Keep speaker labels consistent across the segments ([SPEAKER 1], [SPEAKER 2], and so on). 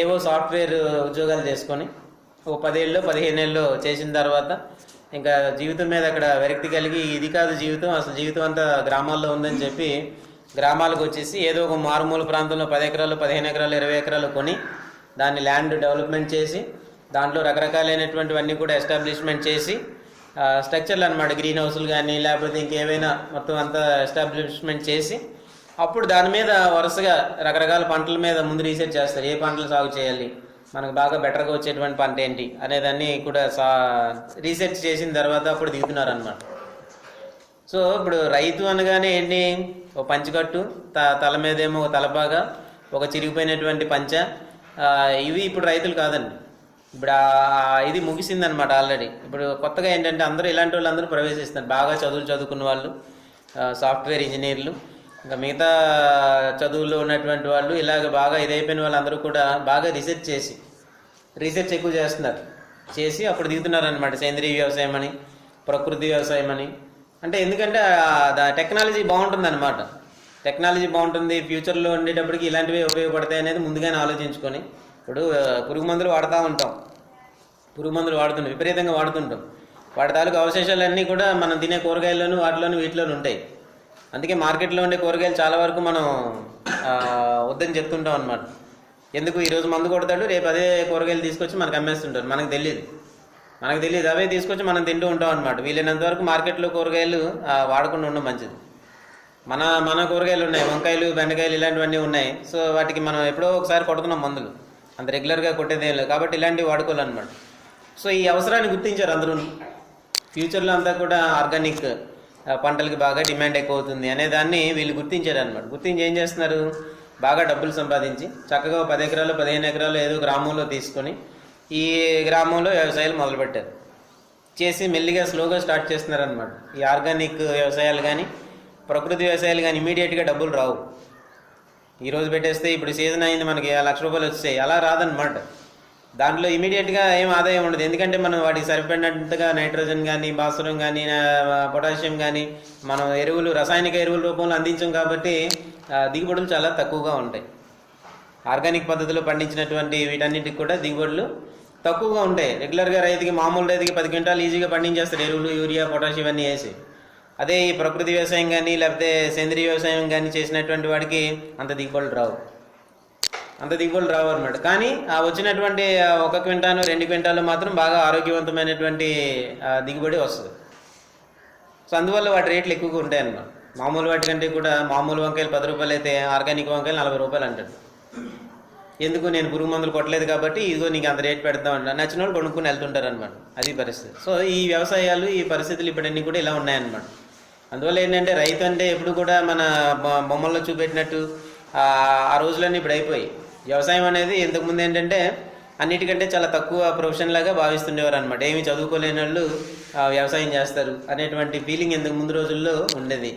[SPEAKER 1] ఏవో సాఫ్ట్వేర్ ఉద్యోగాలు చేసుకొని ఒక 10 ఏళ్ళు 15 ఏళ్ళు చేసిన తర్వాత ఇంకా జీవితం మీద అక్కడ విరక్తి కలిగి ఇది కాదు జీవితం, అసలు జీవితం అంతా గ్రామాల్లో ఉందని చెప్పి గ్రామాలకు వచ్చేసి ఏదో ఒక మారుమూల ప్రాంతంలో 10 ఎకరాలు 15 ఎకరాలు 20 ఎకరాలు కొని దాన్ని ల్యాండ్ డెవలప్మెంట్ చేసి దాంట్లో రకరకాలైనటువంటివన్నీ కూడా ఎస్టాబ్లిష్మెంట్ చేసి స్ట్రక్చర్లు అనమాట, గ్రీన్ హౌస్లు కానీ లేకపోతే ఇంకేమైనా మొత్తం అంతా ఎస్టాబ్లిష్మెంట్ చేసి అప్పుడు దాని మీద వరుసగా రకరకాల పంటల మీద ముందు రీసెర్చ్ చేస్తారు. ఏ పంటలు సాగు చేయాలి, మనకు బాగా బెటర్గా వచ్చేటువంటి పంట ఏంటి అనేదాన్ని కూడా రీసెర్చ్ చేసిన తర్వాత అప్పుడు దిగుతున్నారు అనమాట. సో ఇప్పుడు రైతు అనగానే ఏంటి, ఒక పంచకట్టు, తల మీదేమో ఒక తలపాగా, ఒక చిరిగిపోయినటువంటి పంచ, ఇవి ఇప్పుడు రైతులు కాదండి. ఇప్పుడు ఇది ముగిసిందనమాట ఆల్రెడీ. ఇప్పుడు కొత్తగా ఏంటంటే అందరూ ఇలాంటి వాళ్ళు అందరూ ప్రవేశిస్తున్నారు. బాగా చదువుకున్న వాళ్ళు, సాఫ్ట్వేర్ ఇంజనీర్లు, ఇంకా మిగతా చదువుల్లో ఉన్నటువంటి వాళ్ళు, ఇలాగ బాగా ఇదైపోయిన వాళ్ళందరూ కూడా బాగా రీసెర్చ్ ఎక్కువ చేస్తున్నారు. చేసి అప్పుడు దిగుతున్నారు అనమాట సేంద్రీయ వ్యవసాయం అని, ప్రకృతి వ్యవసాయం అని. అంటే ఎందుకంటే టెక్నాలజీ బాగుంటుంది అనమాట. టెక్నాలజీ బాగుంటుంది, ఫ్యూచర్లో ఉండేటప్పటికి ఇలాంటివి ఉపయోగపడతాయి అనేది ముందుగానే ఆలోచించుకొని. ఇప్పుడు పురుగు మందులు వాడుతూ ఉంటాం, విపరీతంగా వాడుతుంటాం. వాటి తాలూకు అవశేషాలన్నీ కూడా మనం తినే కూరగాయల్లోనూ వీటిలోనూ ఉంటాయి. అందుకే మార్కెట్లో ఉండే కూరగాయలు చాలా వరకు మనం వద్దని చెప్తుంటాం అనమాట. ఎందుకు, ఈరోజు మందు కొడతాడు, రేపు అదే కూరగాయలు తీసుకొచ్చి మనకు అమ్మేస్తుంటారు. మనకు తెలియదు అవే తీసుకొచ్చి మనం తింటూ ఉంటాం అనమాట. వీలైనంత వరకు మార్కెట్లో కూరగాయలు వాడకుండా ఉండడం మంచిది. మన కూరగాయలు ఉన్నాయి, వంకాయలు బెండకాయలు ఇలాంటివన్నీ ఉన్నాయి. సో వాటికి మనం ఎప్పుడో ఒకసారి కొడుతున్నాం మందులు, అంత రెగ్యులర్గా కొట్టేదేం లేదు. కాబట్టి ఇలాంటివి వాడుకోవాలన్నమాట. సో ఈ అవసరాన్ని గుర్తించారు అందరూ. ఫ్యూచర్లో అంతా కూడా ఆర్గానిక్ పంటలకి బాగా డిమాండ్ ఎక్కువ అవుతుంది అనే దాన్ని వీళ్ళు గుర్తించారు అనమాట. గుర్తించి ఏం చేస్తున్నారు, బాగా డబ్బులు సంపాదించి చక్కగా 10 ఎకరాలు 15 ఎకరాలు ఏదో గ్రామంలో తీసుకొని ఈ గ్రామంలో వ్యవసాయాలు మొదలుపెట్టారు. చేసి మెల్లిగా స్లోగా స్టార్ట్ చేస్తున్నారు అనమాట. ఈ ఆర్గానిక్ వ్యవసాయాలు కానీ ప్రకృతి వ్యవసాయాలు కానీ ఇమీడియట్గా డబ్బులు రావు. ఈరోజు పెట్టేస్తే ఇప్పుడు సీజన్ అయింది, మనకి 1 లక్ష రూపాయలు వచ్చాయి, అలా రాదనమాట. దాంట్లో ఇమీడియట్గా ఏం ఆదాయం ఉండదు. ఎందుకంటే మనం వాటికి సరిపడినట్టుగా నైట్రోజన్ కానీ భాస్వరం కానీ పొటాషియం కానీ మనం రసాయనిక ఎరువుల రూపంలో అందించాం. కాబట్టి దిగుబడులు చాలా తక్కువగా ఉంటాయి. ఆర్గానిక్ పద్ధతిలో పండించినటువంటి వీటన్నిటికి కూడా దిగుబడులు తక్కువగా ఉంటాయి. రెగ్యులర్గా మామూలు రైతుకి 10 క్వింటాలు ఈజీగా పండించేస్తారు ఎరువులు, యూరియా, పొటాషియం ఇవన్నీ వేసి. అదే ఈ ప్రకృతి వ్యవసాయం కానీ లేకపోతే సేంద్రీయ వ్యవసాయం కానీ చేసినటువంటి వాడికి అంత దిగుబడులు రావు అనమాట. కానీ ఆ వచ్చినటువంటి 1 క్వింటాలు 2 క్వింటాలు మాత్రం బాగా ఆరోగ్యవంతమైనటువంటి దిగుబడి వస్తుంది. సో అందువల్ల వాటి రేట్లు ఎక్కువగా ఉంటాయి అన్నమాట. మామూలు వాటికంటే కూడా మామూలు వంకాయలు 10 రూపాయలు అయితే ఆర్గానిక్ వంకాయలు 40 రూపాయలు అంటాడు. ఎందుకు, నేను పురుగు మందులు కొట్టలేదు కాబట్టి ఇదిగో నీకు అంత రేట్ పెడతాం అంట. నచ్చిన వాళ్ళు కొనుక్కుని వెళ్తుంటారు అనమాట. అది పరిస్థితి. సో ఈ వ్యవసాయాలు, ఈ పరిస్థితులు ఇప్పుడన్నీ కూడా ఇలా ఉన్నాయన్నమాట. అందువల్ల ఏంటంటే రైతు అంటే ఎప్పుడు కూడా మన బొమ్మల్లో చూపెట్టినట్టు ఆ రోజులన్నీ ఇప్పుడు అయిపోయి. వ్యవసాయం అనేది ఇంతకుముందు ఏంటంటే అన్నిటికంటే చాలా తక్కువ ప్రొఫెషన్ లాగా భావిస్తుండేవారు అనమాట. ఏమి చదువుకోలేని వాళ్ళు వ్యవసాయం చేస్తారు అనేటువంటి ఫీలింగ్ ఇంతకు ముందు రోజుల్లో ఉండేది.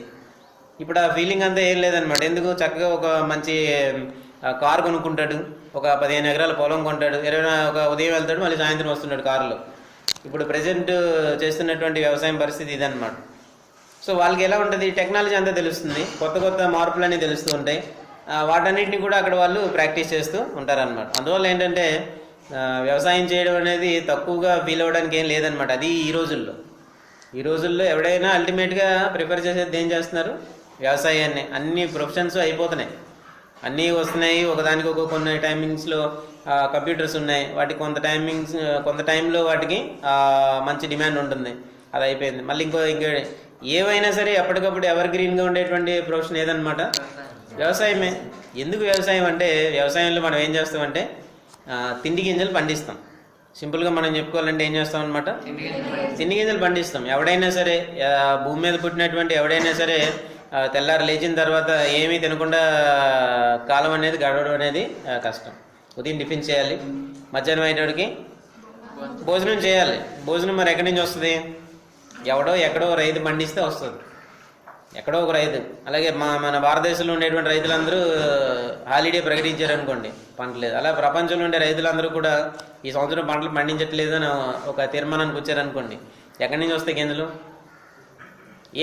[SPEAKER 1] ఇప్పుడు ఆ ఫీలింగ్ అంతా ఏం లేదనమాట. ఎందుకు, చక్కగా ఒక మంచి కారు కొనుక్కుంటాడు, ఒక 15 ఎకరాల పొలం కొంటాడు, ఒక ఉదయం వెళ్తాడు, మళ్ళీ సాయంత్రం వస్తున్నాడు కారులో. ఇప్పుడు ప్రజెంట్ చేస్తున్నటువంటి వ్యవసాయం పరిస్థితి ఇదన్నమాట. సో వాళ్ళకి ఎలా ఉంటుంది, టెక్నాలజీ అంతా తెలుస్తుంది, కొత్త మార్పులన్నీ తెలుస్తూ ఉంటాయి. వాటన్నిటిని కూడా అక్కడ వాళ్ళు ప్రాక్టీస్ చేస్తూ ఉంటారనమాట. అందువల్ల ఏంటంటే వ్యవసాయం చేయడం అనేది తక్కువగా ఫీల్ అవ్వడానికి ఏం లేదనమాట. అది ఈ రోజుల్లో ఎవడైనా అల్టిమేట్గా ప్రిఫర్ చేసేది ఏం చేస్తున్నారు, వ్యవసాయాన్ని. అన్ని ప్రొఫెషన్స్ అయిపోతున్నాయి, అన్నీ వస్తున్నాయి. ఒకదానికి కొన్ని టైమింగ్స్లో కంప్యూటర్స్ ఉన్నాయి, వాటికి కొంత టైంలో వాటికి మంచి డిమాండ్ ఉంటుంది. అది అయిపోయింది. మళ్ళీ ఇంకో ఏవైనా సరే ఎప్పటికప్పుడు ఎవర్ గ్రీన్గా ఉండేటువంటి ప్రొఫెషన్ ఏదన్నమాట, వ్యవసాయమే. ఎందుకు వ్యవసాయం అంటే, వ్యవసాయంలో మనం ఏం చేస్తామంటే తిండి గింజలు పండిస్తాం. సింపుల్గా మనం చెప్పుకోవాలంటే ఏం చేస్తాం అనమాట, తిండి గింజలు పండిస్తాం. ఎవడైనా సరే భూమి మీద పుట్టినటువంటి ఎవడైనా సరే తెల్లారు లేచిన తర్వాత ఏమీ తినకుండా కాలం అనేది గడవడం అనేది కష్టం. ఉదయం టిఫిన్ చేయాలి, మధ్యాహ్నం అయ్యేటికి భోజనం చేయాలి. భోజనం మరి ఎక్కడి నుంచి వస్తుంది, ఎక్కడో రైతు పండిస్తే వస్తుంది, ఎక్కడో ఒక రైతు. అలాగే మన భారతదేశంలో ఉండేటువంటి రైతులందరూ హాలిడే ప్రకటించారనుకోండి, పంట లేదు. అలా ప్రపంచంలో ఉండే రైతులందరూ కూడా ఈ సంవత్సరం పంటలు పండించట్లేదు అని ఒక తీర్మానానికి వచ్చారనుకోండి, ఎక్కడి నుంచి వస్తాయి గింజలు,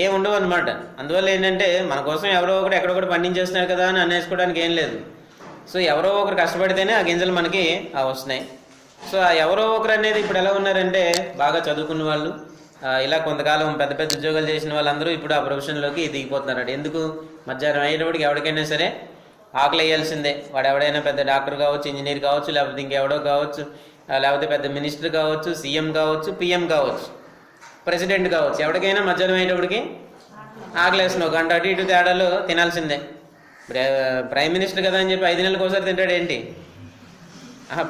[SPEAKER 1] ఏం ఉండవు అనమాట. అందువల్ల ఏంటంటే మన కోసం ఎవరో ఒకటి ఎక్కడొకటి పండించేస్తున్నారు కదా అని అనేసుకోవడానికి ఏం లేదు. సో ఎవరో ఒకరు కష్టపడితేనే ఆ గింజలు మనకి వస్తున్నాయి. సో ఆ ఎవరో ఒకరు అనేది ఇప్పుడు ఎలా ఉన్నారంటే బాగా చదువుకున్న వాళ్ళు, ఇలా కొంతకాలం పెద్ద పెద్ద ఉద్యోగాలు చేసిన వాళ్ళందరూ ఇప్పుడు ఆ ప్రొఫెషన్లోకి దిగిపోతున్నారు. ఎందుకు? మధ్యాహ్నం అయ్యేటప్పటికి ఎవరికైనా సరే ఆకలి వేయాల్సిందే. వాడు ఎవడైనా పెద్ద డాక్టర్ కావచ్చు, ఇంజనీర్ కావచ్చు, లేకపోతే ఇంకెవడో కావచ్చు, లేకపోతే పెద్ద మినిస్టర్ కావచ్చు, సీఎం కావచ్చు, పిఎం కావచ్చు, ప్రెసిడెంట్ కావచ్చు, ఎవరికైనా మధ్యాహ్నం అయ్యేటప్పటికి ఆకలి వేస్తున్నావు, గంట అటు ఇటు తేడాలో తినాల్సిందే. ప్రైమ్ మినిస్టర్ కదా అని చెప్పి 5 నెలలకు ఒకసారి తింటాడు ఏంటి?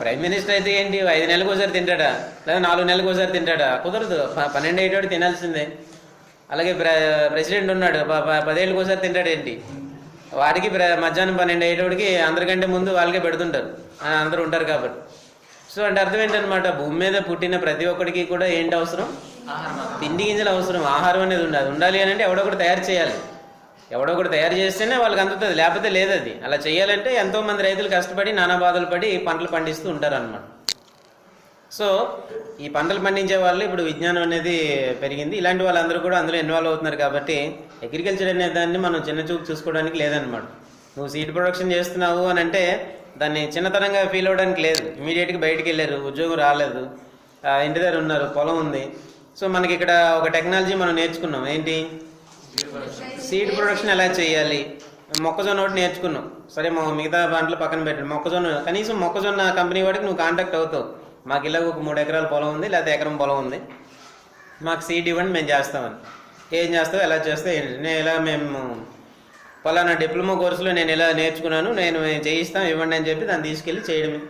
[SPEAKER 1] ప్రైమ్ మినిస్టర్ అయితే ఏంటి 5 నెలలకు ఒకసారి తింటాడా, లేదా 4 నెలలకు ఒకసారి తింటాడా? కుదరదు. 12 అయ్యేటోడు తినాల్సిందే. అలాగే ప్రెసిడెంట్ ఉన్నాడు, 10 ఏళ్ళకి ఒకసారి తింటాడు ఏంటి? వాడికి మధ్యాహ్నం 12 అయ్యేటోడికి అందరికంటే ముందు వాళ్ళకే పెడుతుంటారు, అందరూ ఉంటారు కాబట్టి. సో అంటే అర్థం ఏంటనమాట, భూమి మీద పుట్టిన ప్రతి ఒక్కడికి కూడా ఏంటి అవసరం? తిండి గింజలు అవసరం, ఆహారం అనేది ఉండాలి అని అంటే ఎవడొకటి తయారు చేయాలి. ఎవడొకటి తయారు చేస్తేనే వాళ్ళకి అందుతుంది, లేకపోతే లేదు. అది అలా చేయాలంటే ఎంతోమంది రైతులు కష్టపడి నానా బాధలు పడి పంటలు పండిస్తూ ఉంటారు అన్నమాట. సో ఈ పంటలు పండించే వాళ్ళు ఇప్పుడు విజ్ఞానం అనేది పెరిగింది, ఇలాంటి వాళ్ళందరూ కూడా అందులో ఇన్వాల్వ్ అవుతున్నారు. కాబట్టి అగ్రికల్చర్ అనే దాన్ని మనం చిన్న చూపు చూసుకోవడానికి లేదనమాట. నువ్వు సీడ్ ప్రొడక్షన్ చేస్తున్నావు అని అంటే దాన్ని చిన్నతనంగా ఫీల్ అవ్వడానికి లేదు. ఇమీడియట్గా బయటికి వెళ్ళారు, ఉద్యోగం రాలేదు, ఇంటి దగ్గర ఉన్నారు, పొలం ఉంది. సో మనకి ఇక్కడ ఒక టెక్నాలజీ మనం నేర్చుకున్నాం. ఏంటి? సీడ్ ప్రొడక్షన్ ఎలా చేయాలి. మొక్కజొన్న ఒకటి నేర్చుకున్నాం. సరే మిగతా పంటలు పక్కన పెట్టండి, మొక్కజొన్న కనీసం మొక్కజొన్న కంపెనీ వాడికి నువ్వు కాంటాక్ట్ అవుతావు. మాకు ఇలా ఒక 3 ఎకరాల పొలం ఉంది, లేకపోతే ఎకరం పొలం ఉంది, మాకు సీడ్ ఇవ్వండి, మేము చేస్తామని. ఏం చేస్తావు, ఎలా చేస్తావు ఏంటి? నేను ఇలా మేము పలానా డిప్లొమా కోర్సులో నేను ఇలా నేర్చుకున్నాను, నేను చేయిస్తాం, ఇవ్వండి అని చెప్పి దాన్ని తీసుకెళ్ళి చేయడమే.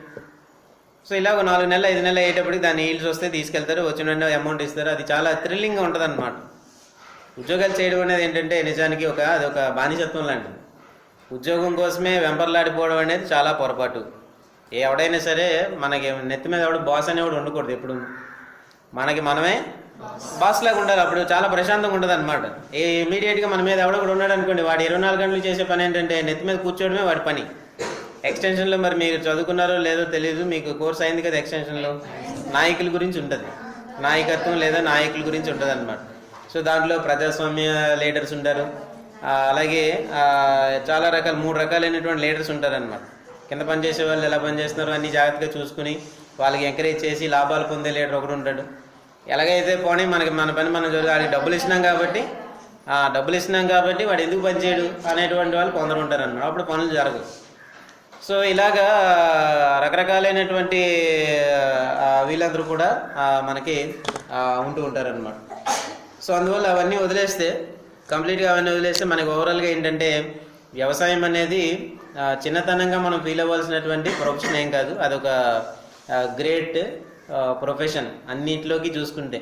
[SPEAKER 1] సో ఇలా 4 నెలలు 5 నెలలు అయ్యేటప్పటికి దాన్ని ఈల్డ్స్ వస్తే తీసుకెళ్తారు, వచ్చిన అమౌంట్ ఇస్తారు. అది చాలా థ్రిల్లింగ్గా ఉంటుంది అనమాట. ఉద్యోగాలు చేయడం అనేది ఏంటంటే నిజానికి అదొక బానిసత్వం లాంటిది. ఉద్యోగం కోసమే వెంపర్లాడిపోవడం అనేది చాలా పొరపాటు. ఎవడైనా సరే మనకి నెత్తి మీద ఎవడు బాస్ అనేవాడు ఉండకూడదు. ఎప్పుడు మనకి మనమే బాస్ లాగా ఉండాలి. అప్పుడు చాలా ప్రశాంతంగా ఉంటుంది అనమాట. ఇమీడియట్గా మన మీద ఎవడో కూడా ఉన్నాడు అనుకోండి, వాడు 24 గంటలు చేసే పని ఏంటంటే నెత్తి మీద కూర్చోవడమే వాడి పని. ఎక్స్టెన్షన్లో మరి మీరు చదువుకున్నారో లేదో తెలియదు, మీకు కోర్స్ అయింది కదా ఎక్స్టెన్షన్లో, నాయకుల గురించి ఉంటుంది, నాయకత్వం లేదా నాయకుల గురించి ఉంటుంది అనమాట. సో దాంట్లో ప్రజాస్వామ్య లీడర్స్ ఉంటారు, అలాగే చాలా రకాల 3 రకాలైనటువంటి లీడర్స్ ఉంటారనమాట. కింద పనిచేసే వాళ్ళు ఎలా పనిచేస్తున్నారో అన్ని జాగ్రత్తగా చూసుకుని వాళ్ళకి ఎంకరేజ్ చేసి లాభాలు పొందే లీడర్ ఒకడు ఉంటాడు. ఎలాగైతే పోనీ మన పని మనం వాడికి డబ్బులు ఇచ్చినాం కాబట్టి వాడు ఎందుకు పని చేయడు అనేటువంటి వాళ్ళు కొందరు ఉంటారన్నమాట. అప్పుడు పనులు జరగవు. సో ఇలాగా రకరకాలైనటువంటి వీళ్ళందరూ కూడా మనకి ఉంటూ ఉంటారనమాట. సో అందువల్ల అవన్నీ కంప్లీట్గా మనకి ఓవరాల్గా ఏంటంటే వ్యవసాయం అనేది చిన్నతనంగా మనం ఫీల్ అవ్వాల్సినటువంటి ప్రొఫెషన్ ఏం కాదు. అదొక గ్రేట్ ప్రొఫెషన్. అన్నింటిలోకి చూసుకుంటే,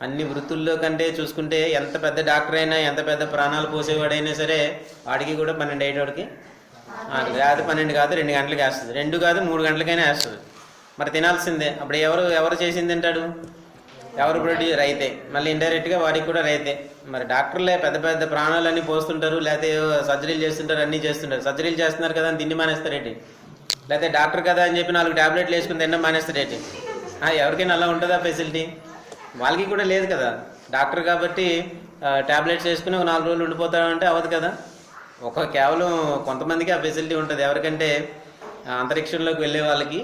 [SPEAKER 1] అన్ని వృత్తుల్లో కంటే చూసుకుంటే ఎంత పెద్ద డాక్టర్ అయినా, ఎంత పెద్ద ప్రాణాలు పోసేవాడైనా సరే వాడికి కూడా 12 అయ్యేటోడికి రాత్రి 12 కాదు 2 గంటలకి వేస్తుంది, 2 కాదు 3 గంటలకైనా వేస్తుంది. మరి తినాల్సిందే. అప్పుడు ఎవరు చేసింది తింటాడు? ఎవరు ప్రొడ్యూస్? రైతే. మళ్ళీ ఇండైరెక్ట్గా వాడికి కూడా రైతే. మరి డాక్టర్లే పెద్ద పెద్ద ప్రాణాలన్నీ పోస్తుంటారు, లేకపోతే సర్జరీలు చేస్తుంటారు, అన్నీ చేస్తుంటారు. సర్జరీలు చేస్తున్నారు కదా అని తిండి మానేస్తారేంటి? లేకపోతే డాక్టర్ కదా అని చెప్పి 4 ట్యాబ్లెట్లు వేసుకుని తినడం మానేస్తారేంటి? ఎవరికైనా అలా ఉంటుందా ఫెసిలిటీ? వాళ్ళకి కూడా లేదు కదా. డాక్టర్ కాబట్టి ట్యాబ్లెట్స్ వేసుకుని 4 రోజులు ఉండిపోతాడంటే అవ్వదు కదా. కేవలం కొంతమందికి ఆ ఫెసిలిటీ ఉంటుంది. ఎవరికంటే అంతరిక్షంలోకి వెళ్ళే వాళ్ళకి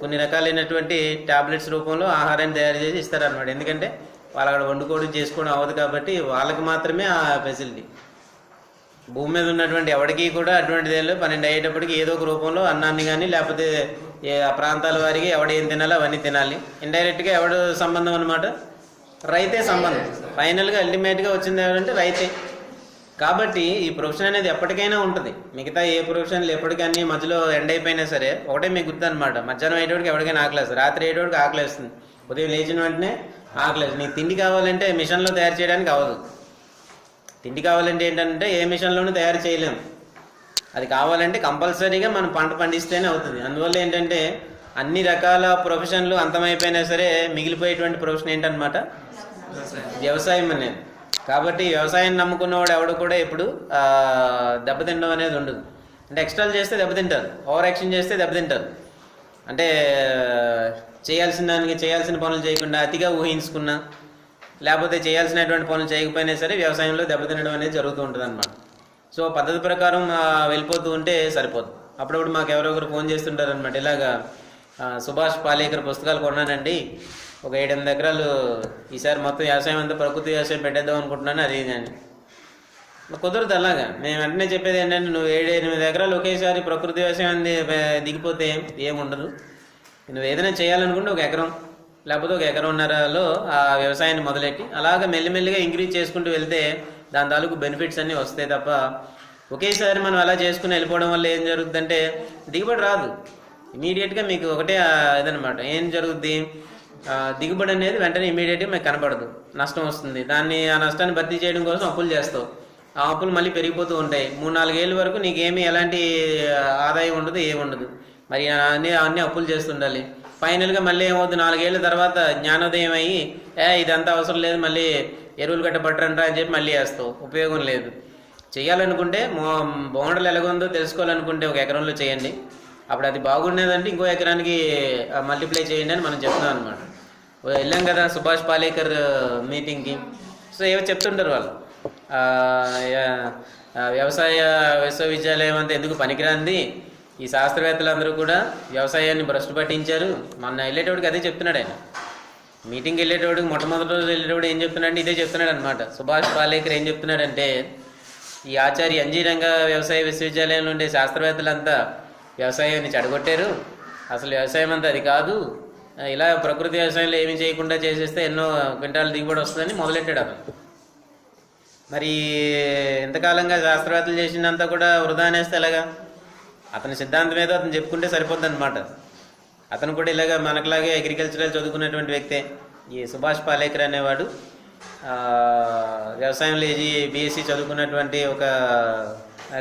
[SPEAKER 1] కొన్ని రకాలైనటువంటి ట్యాబ్లెట్స్ రూపంలో ఆహారాన్ని తయారు చేసి ఇస్తారనమాట. ఎందుకంటే వాళ్ళు అక్కడ వండుకోవడం చేసుకోవడం అవ్వదు కాబట్టి వాళ్ళకి మాత్రమే ఆ ఫెసిలిటీ. భూమి మీద ఉన్నటువంటి ఎవరికి కూడా అటువంటిది 12 అయ్యేటప్పటికి ఏదో ఒక రూపంలో అన్నాన్ని కానీ, లేకపోతే ఆ ప్రాంతాల వారికి ఎవడేం తినాలో అవన్నీ తినాలి. ఇండైరెక్ట్గా ఎవడు సంబంధం అనమాట? రైతే సంబంధం. ఫైనల్గా అల్టిమేట్గా వచ్చింది ఎవరంటే రైతే. కాబట్టి ఈ ప్రొఫెషన్ అనేది ఎప్పటికైనా ఉంటుంది. మిగతా ఏ ప్రొఫెషన్లు ఎప్పటికీ మధ్యలో ఎండ్ అయిపోయినా సరే ఒకటే మీకు గుర్తు అనమాట, మధ్యాహ్నం అయ్యేటోడికి ఎవరికైనా ఆకలేస్తుంది, రాత్రి అయ్యేటోడికి ఆకలేస్తుంది, ఉదయం లేచిన వెంటనే ఆకలేస్తుంది. నీకు తిండి కావాలంటే మిషన్లో తయారు చేయడానికి అవ్వదు. తిండి కావాలంటే ఏంటంటే ఏ మిషన్లోనూ తయారు చేయలేము. అది కావాలంటే కంపల్సరీగా మనం పంట పండిస్తేనే అవుతుంది. అందువల్ల ఏంటంటే అన్ని రకాల ప్రొఫెషన్లు అంతమైపోయినా సరే మిగిలిపోయేటువంటి ప్రొఫెషన్ ఏంటనమాట? వ్యవసాయం అనేది. కాబట్టి వ్యవసాయాన్ని నమ్ముకున్నవాడు ఎవడు కూడా ఎప్పుడు దెబ్బతినడం అనేది ఉండదు. అంటే ఎక్స్ట్రాలు చేస్తే దెబ్బతింటారు, ఓవర్ యాక్షన్ చేస్తే దెబ్బతింటారు. అంటే చేయాల్సిన పనులు చేయకుండా అతిగా ఊహించుకున్నా, లేకపోతే చేయాల్సినటువంటి పనులు చేయకపోయినా సరే వ్యవసాయంలో దెబ్బతినడం అనేది జరుగుతూ ఉంటుంది అనమాట. సో పద్ధతి ప్రకారం వెళ్ళిపోతూ ఉంటే సరిపోదు. అప్పుడప్పుడు మాకు ఎవరొకరు ఫోన్ చేస్తుంటారు అనమాట, ఇలాగా సుభాష్ పాలేకర్ పుస్తకాలు కొన్నానండి, ఒక 7-8 ఎకరాలు ఈసారి మొత్తం వ్యవసాయం అంతా ప్రకృతి వ్యవసాయం పెట్టేద్దాం అనుకుంటున్నాను, అది ఇది అని. కుదరదు అలాగా. మేము వెంటనే చెప్పేది ఏంటంటే, నువ్వు 7-8 ఎకరాలు ఒకేసారి ప్రకృతి వ్యవసాయం దిగిపోతే ఏముండదు. నువ్వు ఏదైనా చేయాలనుకుంటే 1 ఎకరం లేకపోతే 1 ఎకరంన్నరలో ఆ వ్యవసాయాన్ని మొదలెట్టి అలాగ మెల్లిమెల్లిగా ఇంక్రీజ్ చేసుకుంటూ వెళ్తే దాని తాలూకు బెనిఫిట్స్ అన్నీ వస్తాయి తప్ప, ఒకేసారి మనం అలా చేసుకుని వెళ్ళిపోవడం వల్ల ఏం జరుగుతుందంటే దిగుబడి రాదు. ఇమీడియట్గా మీకు ఒకటే ఇదనమాట, ఏం జరుగుద్ది, దిగుబడి అనేది వెంటనే ఇమీడియట్గా మీకు కనపడదు, నష్టం వస్తుంది. ఆ నష్టాన్ని భర్తీ చేయడం కోసం అప్పులు చేస్తావు, ఆ అప్పులు మళ్ళీ పెరిగిపోతూ ఉంటాయి. 3-4 ఏళ్ళ వరకు నీకేమీ ఎలాంటి ఆదాయం ఉండదు, ఏముండదు. మరి అన్నీ అప్పులు చేస్తుండాలి. ఫైనల్గా మళ్ళీ ఏమవుతుంది, 4 ఏళ్ళ తర్వాత జ్ఞానోదయం అయ్యి ఇదంతా అవసరం లేదు, మళ్ళీ ఎరువులు గట్ట పట్టరంటా అని చెప్పి మళ్ళీ వేస్తావు, ఉపయోగం లేదు. చేయాలనుకుంటే బౌండరీలు ఎలాగుందో తెలుసుకోవాలనుకుంటే 1 ఎకరంలో చేయండి, అప్పుడు అది బాగుండేదంటే ఇంకో ఎకరానికి మల్టిప్లై చేయండి అని మనం చెప్తున్నాం అనమాట. వెళ్ళాం కదా సుభాష్ పాలేకర్ మీటింగ్కి, సో ఏవో చెప్తుంటారు వాళ్ళు, వ్యవసాయ విశ్వవిద్యాలయం అంతా ఎందుకు పనికిరాంది, ఈ శాస్త్రవేత్తలందరూ కూడా వ్యవసాయాన్ని భ్రష్టు పట్టించారు. మొన్న వెళ్ళేటోడికి అదే చెప్తున్నాడు ఆయన. మీటింగ్కి వెళ్ళేటోడికి మొట్టమొదటి రోజు వెళ్ళేటోడు ఏం చెప్తున్నాడు, ఇదే చెప్తున్నాడు అనమాట. సుభాష్ పాలేకర్ ఏం చెప్తున్నాడంటే, ఈ ఆచార్య ఎన్జీ రంగా వ్యవసాయ విశ్వవిద్యాలయంలో ఉండే శాస్త్రవేత్తలంతా వ్యవసాయాన్ని చెడగొట్టారు, అసలు వ్యవసాయం అంతా అది కాదు, ఇలా ప్రకృతి వ్యవసాయంలో ఏమీ చేయకుండా చేసేస్తే ఎన్నో క్వింటాలు దిగుబడి వస్తుందని మొదలెట్టాడు అతను. మరి ఇంతకాలంగా శాస్త్రవేత్తలు చేసినంతా కూడా వృధా అనేస్తే ఎలాగా? అతని సిద్ధాంతం ఏదో అతను చెప్పుకుంటే సరిపోద్ది అనమాట. అతను కూడా ఇలాగ మనకులాగే అగ్రికల్చరల్ చదువుకున్నటువంటి వ్యక్తే. ఈ సుభాష్ పాలేకర్ అనేవాడు వ్యవసాయంలో బీఎస్సీ చదువుకున్నటువంటి ఒక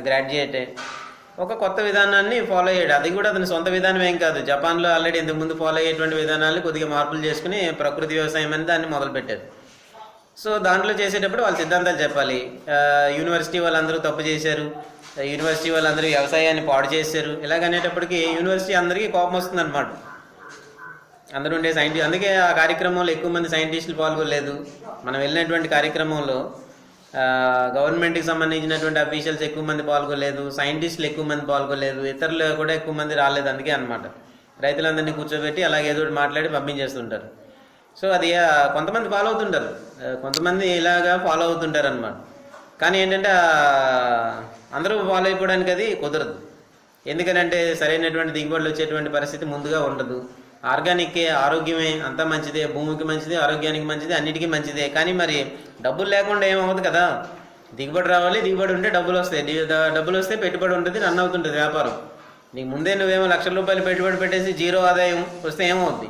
[SPEAKER 1] గ్రాడ్యుయేటే. ఒక కొత్త విధానాన్ని ఫాలో అయ్యాడు. అది కూడా అతని సొంత విధానం ఏం కాదు, జపాన్లో ఆల్రెడీ ఇంతకుముందు ఫాలో అయ్యేటువంటి విధానాలు కొద్దిగా మార్పులు చేసుకుని ప్రకృతి వ్యవసాయం అని దాన్ని మొదలుపెట్టారు. సో దాంట్లో చేసేటప్పుడు వాళ్ళ సిద్ధాంతాలు చెప్పాలి. యూనివర్సిటీ వాళ్ళందరూ తప్పు చేశారు, యూనివర్సిటీ వాళ్ళందరూ వ్యవసాయాన్ని పాడు చేశారు, ఇలాగనేటప్పటికీ యూనివర్సిటీ అందరికీ కోపం వస్తుంది అనమాట. అందరూ ఉండే అందుకే ఆ కార్యక్రమంలో ఎక్కువ మంది సైంటిస్టులు పాల్గొనలేదు. మనం వెళ్ళినటువంటి కార్యక్రమంలో గవర్నమెంట్కి సంబంధించినటువంటి అఫీషియల్స్ ఎక్కువ మంది పాల్గొలేదు, సైంటిస్టులు ఎక్కువ మంది పాల్గొలేదు, ఇతరులు కూడా ఎక్కువ మంది రాలేదు. అందుకే అనమాట రైతులందరినీ కూర్చోబెట్టి అలాగే ఏదో మాట్లాడి పంపించేస్తుంటారు. సో అది కొంతమంది ఫాలో అవుతుంటారు, కొంతమంది ఇలాగా ఫాలో అవుతుంటారు అనమాట. కానీ ఏంటంటే అందరూ ఫాలో అయిపోవడానికి అది కుదరదు. ఎందుకనంటే సరైనటువంటి దిగుబడులు వచ్చేటువంటి పరిస్థితి ముందుగా ఉండదు. ఆర్గానిక్కే, ఆరోగ్యమే, అంతా మంచిదే, భూమికి మంచిదే, ఆరోగ్యానికి మంచిదే, అన్నిటికీ మంచిదే. కానీ మరి డబ్బులు లేకుండా ఏమవుతుంది కదా, దిగుబడి రావాలి, దిగుబడి ఉంటే డబ్బులు వస్తాయి, డబ్బులు వస్తే పెట్టుబడి ఉంటుంది, రన్ అవుతుంటుంది వ్యాపారం. నీకు ముందే నువ్వేమో ₹1,00,000 పెట్టుబడి పెట్టేసి జీరో ఆదాయం వస్తే ఏమవుద్ది,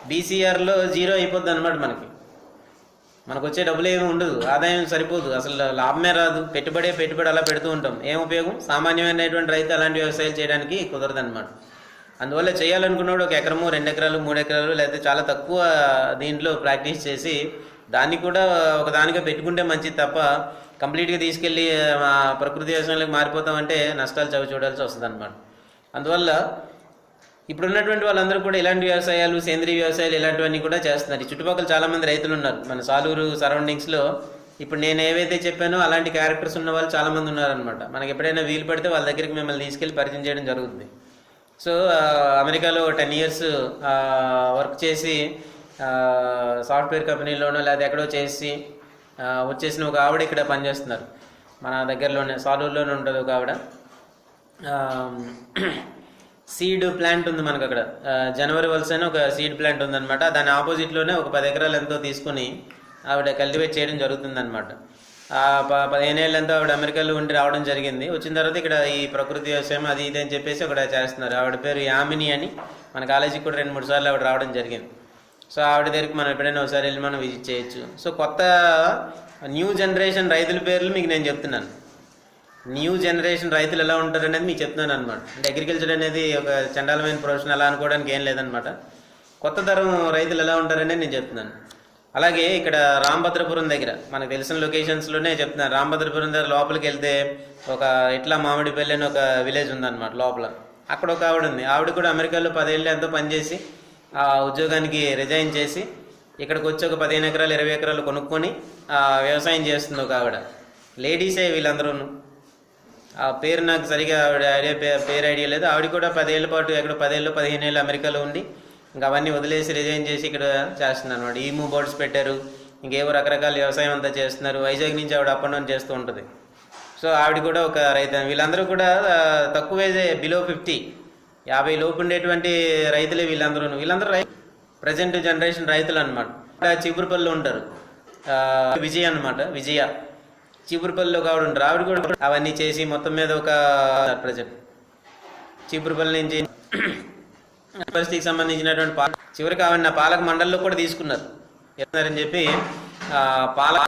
[SPEAKER 1] బీసీఆర్లో జీరో అయిపోద్ది అనమాట. మనకు వచ్చే డబ్బులు ఏమి ఉండదు, ఆదాయం సరిపోదు, అసలు లాభమే రాదు, పెట్టుబడి అలా పెడుతూ ఉంటాం, ఏం ఉపయోగం? సామాన్యమైనటువంటి రైతు అలాంటి వ్యవసాయాలు చేయడానికి కుదరదు అనమాట. అందువల్ల చేయాలనుకున్నాడు 1 ఎకరము, 2 ఎకరాలు, 3 ఎకరాలు, లేకపోతే చాలా తక్కువ దీంట్లో ప్రాక్టీస్ చేసి దాన్ని కూడా ఒకదానిగా పెట్టుకుంటే మంచిది తప్ప కంప్లీట్గా తీసుకెళ్ళి ప్రకృతి వ్యవసాయంలోకి మారిపోతామంటే నష్టాలు చవి చూడాల్సి వస్తుంది అనమాట. అందువల్ల ఇప్పుడున్నటువంటి వాళ్ళందరూ కూడా ఇలాంటి వ్యవసాయాలు, సేంద్రీయ వ్యవసాయాలు ఇలాంటివన్నీ కూడా చేస్తున్నారు. ఈ చుట్టుపక్కల చాలామంది రైతులు ఉన్నారు మన సాలూరు సరౌండింగ్స్లో. ఇప్పుడు నేను ఏవైతే చెప్పానో అలాంటి క్యారెక్టర్స్ ఉన్న వాళ్ళు చాలామంది ఉన్నారనమాట. మనకి ఎప్పుడైనా వీలు పడితే వాళ్ళ దగ్గరికి మిమ్మల్ని తీసుకెళ్ళి పరిచయం చేయడం జరుగుతుంది. సో అమెరికాలో 10 years వర్క్ చేసి సాఫ్ట్వేర్ కంపెనీలోనో లేదా ఎక్కడో చేసి వచ్చేసిన ఒక ఆవిడ ఇక్కడ పనిచేస్తున్నారు. మన దగ్గరలోనే సాలూరులోనే ఉంటుంది ఒక ఆవిడ. సీడ్ ప్లాంట్ ఉంది మనకు అక్కడ, జనవరి వలస అని ఒక సీడ్ ప్లాంట్ ఉందన్నమాట. దాని ఆపోజిట్లోనే ఒక 10 ఎకరాలు ఎంతో తీసుకుని ఆవిడ కల్టివేట్ చేయడం జరుగుతుందన్నమాట. 15 ఏళ్ళు ఎంతో ఆవిడ అమెరికాలో ఉండి రావడం జరిగింది. వచ్చిన తర్వాత ఇక్కడ ఈ ప్రకృతి వ్యవసాయం అది ఇది అని చెప్పేసి అక్కడ చేస్తున్నారు. ఆవిడ పేరు యామిని అని. మన కాలేజీకి కూడా 2-3 సార్లు ఆవిడ రావడం జరిగింది. సో ఆవిడ దగ్గరికి మనం ఎప్పుడైనా ఒకసారి వెళ్ళి మనం విజిట్ చేయొచ్చు. సో కొత్త న్యూ జనరేషన్ రైతుల పేర్లు మీకు నేను చెప్తున్నాను. న్యూ జనరేషన్ రైతులు ఎలా ఉంటారు అనేది మీకు చెప్తున్నాను అనమాట. అంటే అగ్రికల్చర్ అనేది ఒక చండాలమైన ప్రొఫెషన్ అలా అనుకోవడానికి ఏం లేదనమాట. కొత్త తరం రైతులు ఎలా ఉంటారనేది నేను చెప్తున్నాను. అలాగే ఇక్కడ రాంభద్రపురం దగ్గర మనకు తెలిసిన లొకేషన్స్లోనే చెప్తున్నాను. రాంభద్రపురం దగ్గర లోపలికి వెళ్తే ఒక ఇట్లా మామిడిపల్లి అని ఒక విలేజ్ ఉందన్నమాట లోపల. అక్కడ ఒక ఆవిడ ఉంది. ఆవిడ కూడా అమెరికాలో 10 ఏళ్ళు ఎంతో పనిచేసి ఆ ఉద్యోగానికి రిజైన్ చేసి ఇక్కడికి వచ్చి ఒక 15 ఎకరాలు 20 ఎకరాలు కొనుక్కొని వ్యవసాయం చేస్తుంది ఒక ఆవిడ. లేడీసే వీళ్ళందరూ. ఆ పేరు నాకు సరిగా ఆవిడ ఐడియా పేరు ఐడియా లేదు. ఆవిడ కూడా 10 ఏళ్ల పాటు ఎక్కడ 10 ఏళ్ళు 15 ఏళ్ళు అమెరికాలో ఉండి ఇంకా అవన్నీ వదిలేసి రిజైన్ చేసి ఇక్కడ చేస్తుంది అనమాట. ఈమూ బోర్డ్స్ పెట్టారు, ఇంకేవో రకరకాల వ్యవసాయం అంతా చేస్తున్నారు. వైజాగ్ నుంచి ఆవిడ అప్ అండ్ డౌన్ చేస్తూ ఉంటుంది. సో ఆవిడ కూడా ఒక రైతు. వీళ్ళందరూ కూడా తక్కువ ఏజే, బిలో 50 లోపు ఉండేటువంటి రైతులే వీళ్ళందరూ. వీళ్ళందరూ ప్రజెంట్ జనరేషన్ రైతులు అనమాట. చీపురుపల్లిలో ఉంటారు, విజయ అనమాట, విజయ చీపురుపల్లిలో ఆవిడ ఉంటారు. ఆవిడ కూడా అవన్నీ చేసి మొత్తం మీద ఒక ప్రజెంట్ చీపురుపల్లి నుంచి యూనివర్సిటీకి సంబంధించినటువంటి చివరికి ఆవిడ పాలక మండలిలో కూడా తీసుకున్నారు అని చెప్పి పాలక